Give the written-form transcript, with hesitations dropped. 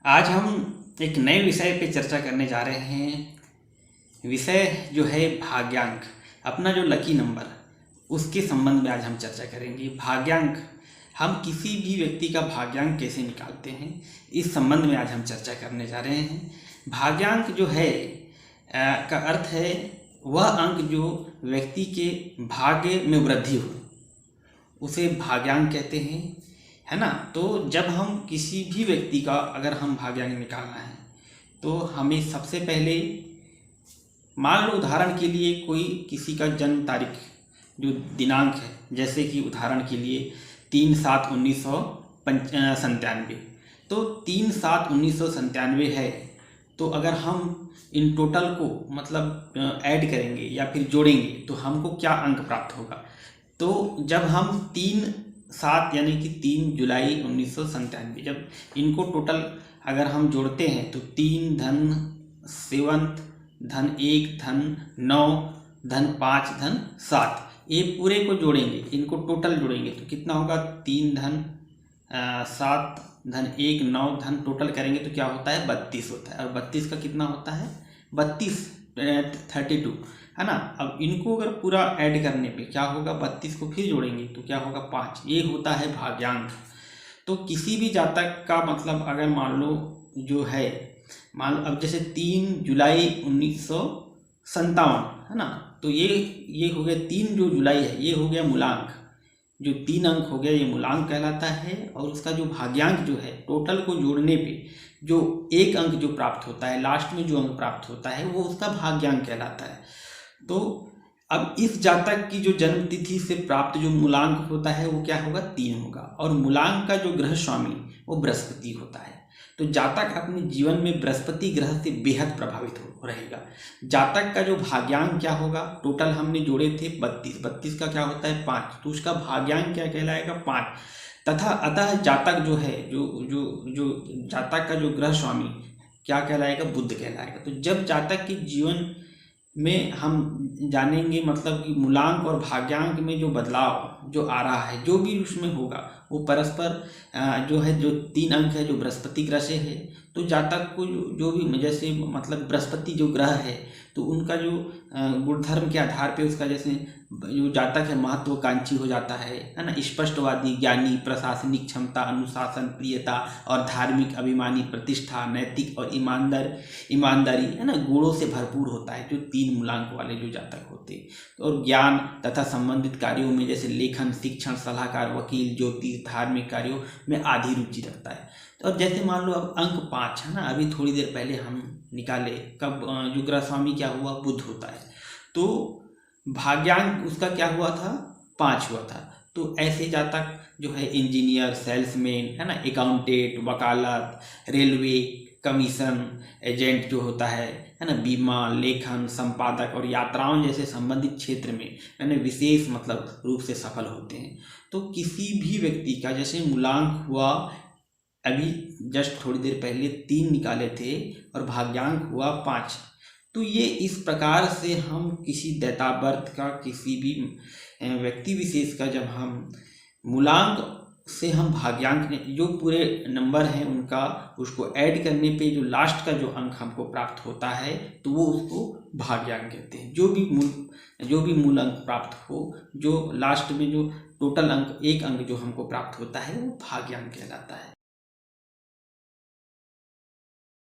आज हम एक नए विषय पे चर्चा करने जा रहे हैं। विषय जो है भाग्यांक, अपना जो लकी नंबर, उसके संबंध में आज हम चर्चा करेंगे। भाग्यांक, हम किसी भी व्यक्ति का भाग्यांक कैसे निकालते हैं, इस संबंध में आज हम चर्चा करने जा रहे हैं। भाग्यांक जो है का अर्थ है वह अंक जो व्यक्ति के भाग्य में वृद्धि हो, उसे भाग्यांक कहते हैं, है ना। तो जब हम किसी भी व्यक्ति का अगर हम भाग्यांक निकालना है तो हमें सबसे पहले, मान लो उदाहरण के लिए कोई किसी का जन्म तारीख जो दिनांक है, जैसे कि उदाहरण के लिए 3/7/1997, तो 3/7/1997 है। तो अगर हम इन टोटल को मतलब ऐड करेंगे या फिर जोड़ेंगे तो हमको क्या अंक प्राप्त होगा। तो जब हम 3/7 यानी कि 3 जुलाई 1997, जब इनको टोटल अगर हम जोड़ते हैं तो 3 धन 7 धन 1 धन 9 धन 5 धन 7, ये पूरे को जोड़ेंगे, इनको टोटल जोड़ेंगे तो कितना होगा। 3 धन 7 धन 1 9 धन टोटल करेंगे तो क्या होता है, 32 होता है। और 32 का कितना होता है, 32 है ना। अब इनको अगर पूरा ऐड करने पे क्या होगा, 32 को फिर जोड़ेंगे तो क्या होगा, 5। ये होता है भाग्यांक। तो किसी भी जातक का मतलब अगर मान लो जो है, मान लो अब जैसे 3 जुलाई 1957 है ना, तो ये हो गया 3 जो जुलाई है, ये हो गया मूलांक। जो 3 अंक हो गया ये मूलांक कहलाता है। और उसका जो भाग्यांक जो है, टोटल को जोड़ने पे जो एक अंक जो प्राप्त होता है, लास्ट में जो अंक प्राप्त होता है, वो उसका भाग्यांक कहलाता है। तो अब इस जातक की जो जन्म तिथि से प्राप्त जो मूलांक होता है वो क्या होगा, 3 होगा। और मूलांक का जो ग्रह स्वामी वो बृहस्पति होता है। तो जातक अपने जीवन में बृहस्पति ग्रह से बेहद प्रभावित हो रहेगा। जातक का जो भाग्यांक क्या होगा, टोटल हमने जोड़े थे 32 का क्या होता है, 5, तो उसका भाग्यांक क्या कहलाएगा, 5। तथा अतः जातक जो है, जो जो जो जातक का जो ग्रह स्वामी क्या कहलाएगा, बुध कहलाएगा। तो जब जातक के जीवन में हम जानेंगे मतलब कि मूलांक और भाग्यांक में जो बदलाव जो आ रहा है, जो भी उसमें होगा वो परस्पर जो है, जो 3 अंक है जो बृहस्पति ग्रह से है, तो जातक को जो भी जैसे मतलब बृहस्पति जो ग्रह है तो उनका जो गुणधर्म के आधार पे उसका जैसे जो जातक है महत्वाकांक्षी हो जाता है ना, स्पष्टवादी, ज्ञानी, प्रशासनिक क्षमता, अनुशासन, प्रियता और धार्मिक, अभिमानी, प्रतिष्ठा, नैतिक और ईमानदारी है ना, गुणों से भरपूर होता है जो 3 मूलांक वाले जो जातक होते हैं। और ज्ञान तथा संबंधित कार्यों में जैसे लेखन, शिक्षण, सलाहकार, वकील, ज्योतिष, धार्मिक कार्यों में आधी रुचि रखता है। तो अब जैसे मान लो अब अंक 5 है ना, अभी थोड़ी देर पहले हम निकाले, कब जो ग्रह स्वामी क्या हुआ, बुध होता है। तो भाग्यांक उसका क्या हुआ था, 5 हुआ था। तो ऐसे जातक जो है इंजीनियर, सेल्समैन है ना, अकाउंटेंट, वकालत, रेलवे, कमीशन एजेंट जो होता है ना, बीमा, लेखन, संपादक और यात्राओं जैसे संबंधित क्षेत्र में यानी विशेष मतलब रूप से सफल होते हैं। तो किसी भी व्यक्ति का जैसे मूलांक हुआ, अभी जस्ट थोड़ी देर पहले 3 निकाले थे और भाग्यांक हुआ 5। तो ये इस प्रकार से हम किसी दैतावर्त का, किसी भी व्यक्ति विशेष का जब हम मूलांक से हम भाग्यांक जो पूरे नंबर हैं उनका उसको ऐड करने पे जो लास्ट का जो अंक हमको प्राप्त होता है तो वो उसको भाग्यांक कहते हैं। जो भी मूल अंक प्राप्त हो, जो लास्ट में जो टोटल अंक, एक अंक जो हमको प्राप्त होता है वो भाग्यांक कहलाता है।